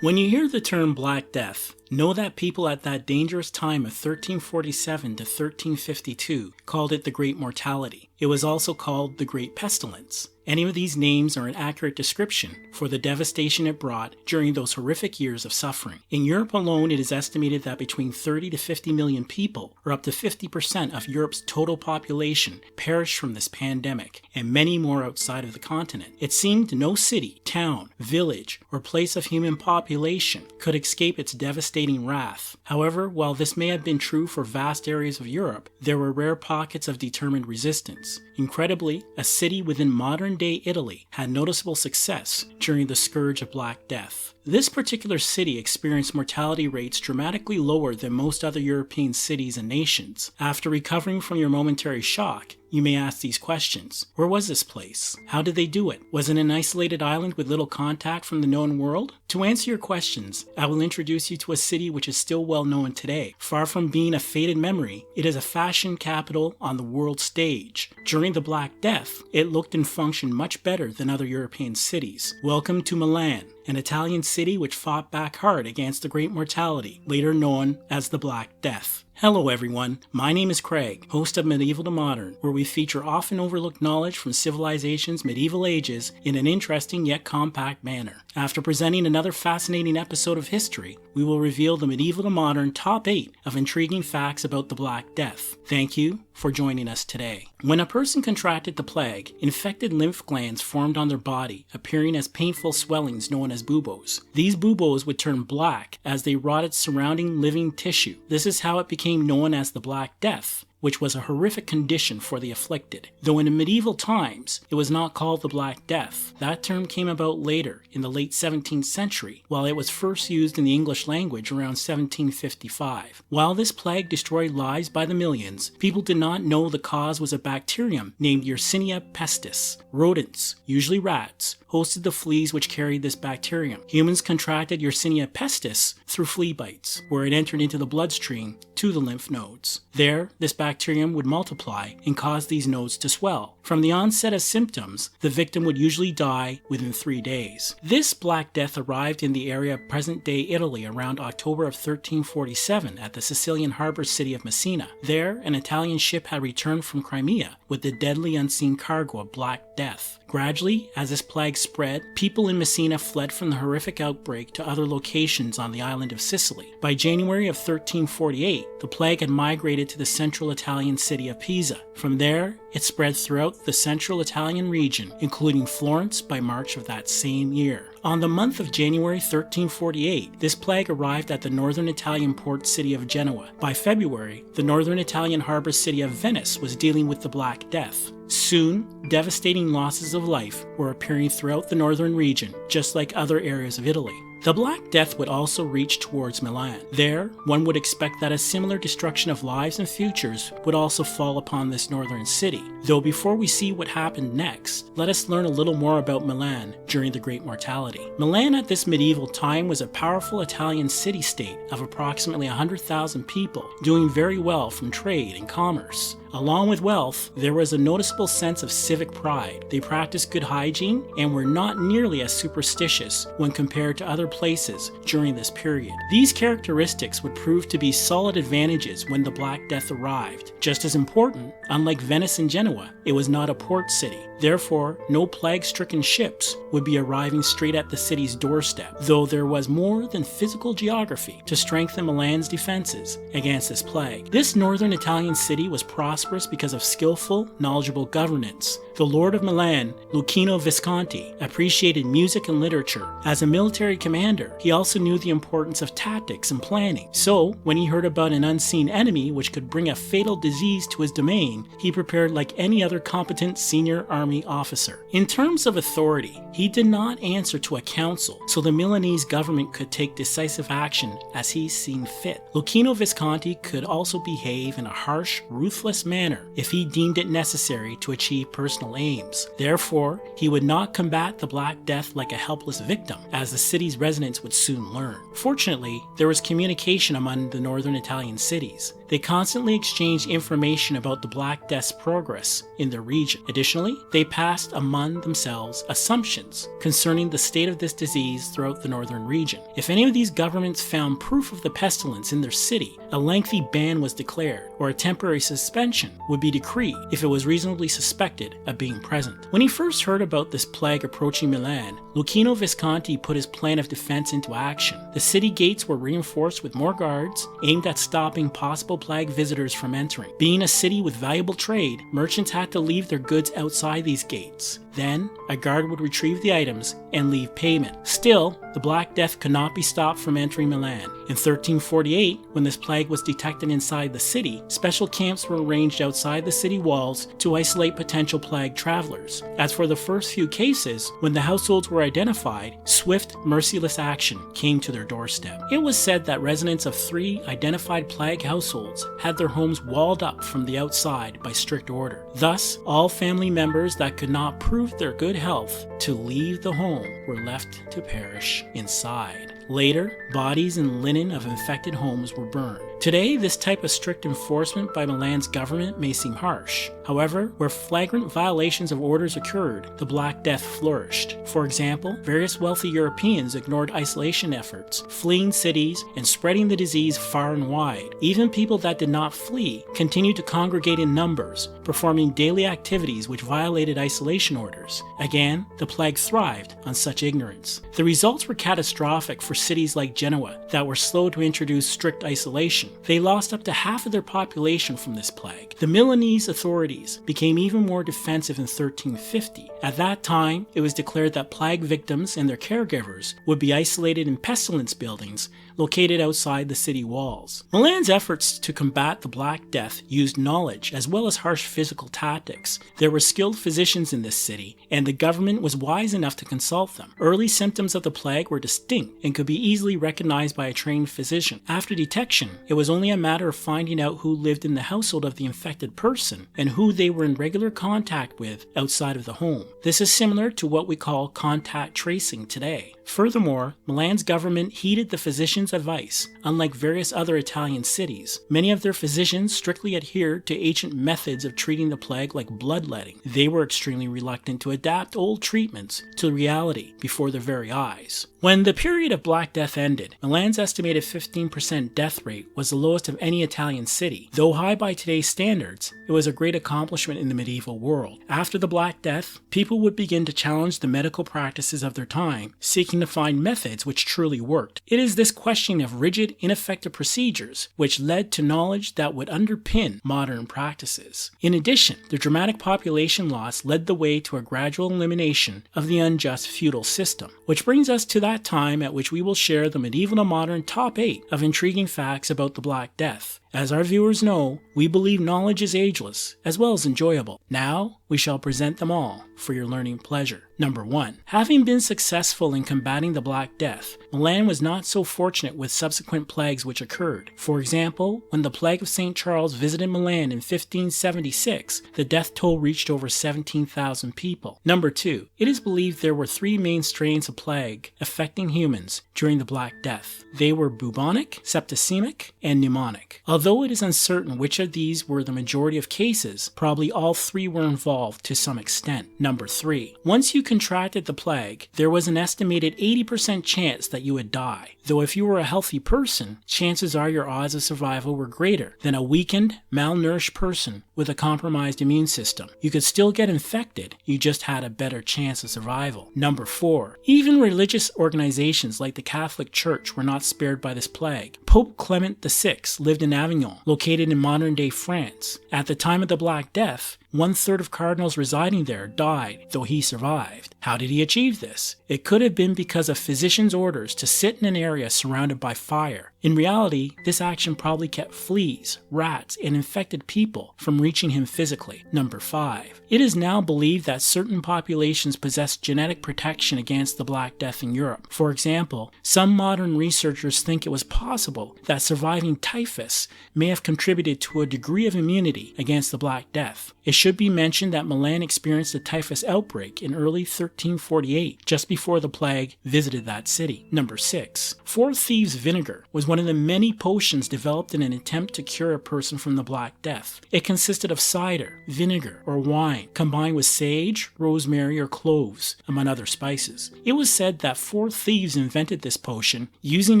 When you hear the term Black Death, know that people at that dangerous time of 1347 to 1352 called it the Great Mortality. It was also called the Great Pestilence. Any of these names are an accurate description for the devastation it brought during those horrific years of suffering. In Europe alone, it is estimated that between 30 to 50 million people, or up to 50% of Europe's total population, perished from this pandemic, and many more outside of the continent. It seemed no city, town, village, or place of human population could escape its devastating wrath. However, while this may have been true for vast areas of Europe, there were rare pockets of determined resistance. Incredibly, a city within modern-day Italy had noticeable success during the scourge of Black Death. This particular city experienced mortality rates dramatically lower than most other European cities and nations. After recovering from your momentary shock, you may ask these questions. Where was this place? How did they do it? Was it an isolated island with little contact from the known world? To answer your questions, I will introduce you to a city which is still well known today. Far from being a faded memory, it is a fashion capital on the world stage. During the Black Death, it looked and functioned much better than other European cities. Welcome to Milan, an Italian city which fought back hard against the Great Mortality, later known as the Black Death. Hello everyone, my name is Craig, host of Medieval to Modern, where we feature often overlooked knowledge from civilization's medieval ages in an interesting yet compact manner. After presenting another fascinating episode of history, we will reveal the Medieval to Modern top 8 of intriguing facts about the Black Death. Thank you for joining us today. When a person contracted the plague, infected lymph glands formed on their body, appearing as painful swellings known as buboes. These buboes would turn black as they rotted surrounding living tissue. This is how it became known as the Black Death, which was a horrific condition for the afflicted. Though in medieval times, it was not called the Black Death. That term came about later, in the late 17th century, while it was first used in the English language around 1755. While this plague destroyed lives by the millions, people did not know the cause was a bacterium named Yersinia pestis. Rodents, usually rats, hosted the fleas which carried this bacterium. Humans contracted Yersinia pestis through flea bites, where it entered into the bloodstream to the lymph nodes. There, this bacterium would multiply and cause these nodes to swell. From the onset of symptoms, the victim would usually die within 3 days. This Black Death arrived in the area of present-day Italy around October of 1347 at the Sicilian harbor city of Messina. There, an Italian ship had returned from Crimea with the deadly unseen cargo of Black Death. Gradually, as this plague spread, people in Messina fled from the horrific outbreak to other locations on the island of Sicily. By January of 1348, the plague had migrated to the central Italian city of Pisa. From there, it spread throughout the central Italian region, including Florence by March of that same year. On the month of January 1348, this plague arrived at the northern Italian port city of Genoa. By February, the northern Italian harbor city of Venice was dealing with the Black Death. Soon, devastating losses of life were appearing throughout the northern region, just like other areas of Italy. The Black Death would also reach towards Milan. There, one would expect that a similar destruction of lives and futures would also fall upon this northern city. Though before we see what happened next, let us learn a little more about Milan during the Great Mortality. Milan at this medieval time was a powerful Italian city-state of approximately 100,000 people, doing very well from trade and commerce. Along with wealth, there was a noticeable sense of civic pride. They practiced good hygiene and were not nearly as superstitious when compared to other places during this period. These characteristics would prove to be solid advantages when the Black Death arrived. Just as important, unlike Venice and Genoa, it was not a port city. Therefore, no plague-stricken ships would be arriving straight at the city's doorstep, though there was more than physical geography to strengthen Milan's defenses against this plague. This northern Italian city was prosperous because of skillful, knowledgeable governance. The Lord of Milan, Lucchino Visconti, appreciated music and literature. As a military commander, he also knew the importance of tactics and planning. So, when he heard about an unseen enemy which could bring a fatal disease to his domain, he prepared like any other competent senior army officer. In terms of authority, he did not answer to a council, so the Milanese government could take decisive action as he seen fit. Lucchino Visconti could also behave in a harsh, ruthless manner if he deemed it necessary to achieve personal aims. Therefore, he would not combat the Black Death like a helpless victim, as the city's residents would soon learn. Fortunately, there was communication among the northern Italian cities. They constantly exchanged information about the Black Death's progress in their region. Additionally, they passed among themselves assumptions concerning the state of this disease throughout the northern region. If any of these governments found proof of the pestilence in their city, a lengthy ban was declared, or a temporary suspension would be decreed if it was reasonably suspected of being present. When he first heard about this plague approaching Milan, Lucchino Visconti put his plan of defense into action. The city gates were reinforced with more guards, aimed at stopping possible plague visitors from entering. Being a city with valuable trade, merchants had to leave their goods outside these gates. Then, a guard would retrieve the items and leave payment. Still, the Black Death could not be stopped from entering Milan. In 1348, when this plague was detected inside the city, special camps were arranged outside the city walls to isolate potential plague travelers. As for the first few cases, when the households were identified, swift, merciless action came to their doorstep. It was said that residents of 3 identified plague households had their homes walled up from the outside by strict order. Thus, all family members that could not prove their good health to leave the home were left to perish inside. Later, bodies and linen of infected homes were burned. Today, this type of strict enforcement by Milan's government may seem harsh. However, where flagrant violations of orders occurred, the Black Death flourished. For example, various wealthy Europeans ignored isolation efforts, fleeing cities and spreading the disease far and wide. Even people that did not flee continued to congregate in numbers, performing daily activities which violated isolation orders. Again, the plague thrived on such ignorance. The results were catastrophic for cities like Genoa that were slow to introduce strict isolation. They lost up to half of their population from this plague. The Milanese authorities became even more defensive in 1350. At that time, it was declared that plague victims and their caregivers would be isolated in pestilence buildings located outside the city walls. Milan's efforts to combat the Black Death used knowledge as well as harsh physical tactics. There were skilled physicians in this city, and the government was wise enough to consult them. Early symptoms of the plague were distinct and could be easily recognized by a trained physician. After detection, it was only a matter of finding out who lived in the household of the infected person and who they were in regular contact with outside of the home. This is similar to what we call contact tracing today. Furthermore, Milan's government heeded the physician's advice. Unlike various other Italian cities, many of their physicians strictly adhered to ancient methods of treating the plague like bloodletting. They were extremely reluctant to adapt old treatments to reality before their very eyes. When the period of Black Death ended, Milan's estimated 15% death rate was the lowest of any Italian city. Though high by today's standards, it was a great accomplishment in the medieval world. After the Black Death, people would begin to challenge the medical practices of their time, seeking to find methods which truly worked. It is this question of rigid, ineffective procedures which led to knowledge that would underpin modern practices. In addition, the dramatic population loss led the way to a gradual elimination of the unjust feudal system, which brings us to that time at which we will share the medieval to modern top 8 of intriguing facts about the Black Death. As our viewers know, we believe knowledge is ageless, as well as enjoyable. Now, we shall present them all for your learning pleasure. Number 1. Having been successful in combating the Black Death, Milan was not so fortunate with subsequent plagues which occurred. For example, when the plague of St. Charles visited Milan in 1576, the death toll reached over 17,000 people. Number 2. It is believed there were 3 main strains of plague affecting humans during the Black Death. They were bubonic, septicemic, and pneumonic. Although it is uncertain which of these were the majority of cases, probably all 3 were involved to some extent. Number 3. Once you contracted the plague, there was an estimated 80% chance that you would die. Though if you were a healthy person, chances are your odds of survival were greater than a weakened, malnourished person with a compromised immune system. You could still get infected, you just had a better chance of survival. Number 4. Even religious organizations like the Catholic Church were not spared by this plague. Pope Clement VI lived in Avignon, located in modern-day France. At the time of the Black Death, 1/3 of cardinals residing there died, though he survived. How did he achieve this? It could have been because of physicians' orders to sit in an area surrounded by fire. In reality, this action probably kept fleas, rats, and infected people from reaching him physically. Number 5. It is now believed that certain populations possess genetic protection against the Black Death in Europe. For example, some modern researchers think it was possible that surviving typhus may have contributed to a degree of immunity against the Black Death. It should should be mentioned that Milan experienced a typhus outbreak in early 1348, just before the plague visited that city. Number 6. Four Thieves vinegar was one of the many potions developed in an attempt to cure a person from the Black Death. It consisted of cider, vinegar, or wine, combined with sage, rosemary, or cloves, among other spices. It was said that four thieves invented this potion, using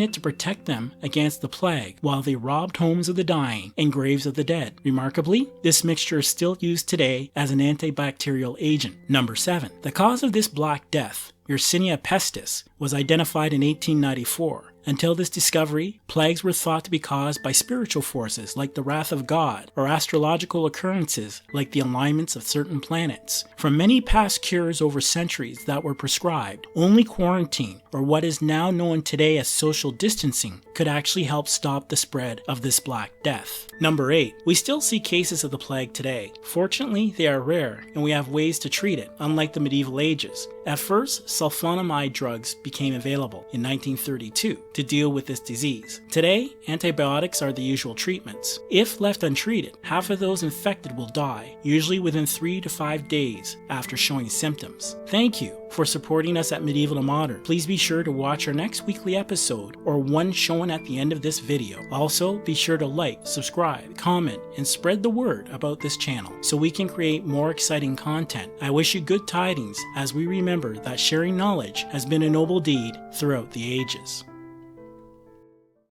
it to protect them against the plague while they robbed homes of the dying and graves of the dead. Remarkably, this mixture is still used today as an antibacterial agent. Number 7. The cause of this Black Death, Yersinia pestis, was identified in 1894. Until this discovery, plagues were thought to be caused by spiritual forces like the wrath of God, or astrological occurrences like the alignments of certain planets. From many past cures over centuries that were prescribed, only quarantine, or what is now known today as social distancing, could actually help stop the spread of this Black Death. Number 8. We still see cases of the plague today. Fortunately, they are rare, and we have ways to treat it, unlike the medieval ages. At first, sulfonamide drugs became available in 1932 to deal with this disease. Today, antibiotics are the usual treatments. If left untreated, half of those infected will die, usually within 3 to 5 days after showing symptoms. Thank you for supporting us at Medieval to Modern. Please be sure to watch our next weekly episode or one shown at the end of this video. Also, be sure to like, subscribe, comment, and spread the word about this channel so we can create more exciting content. I wish you good tidings as we remember that sharing knowledge has been a noble deed throughout the ages.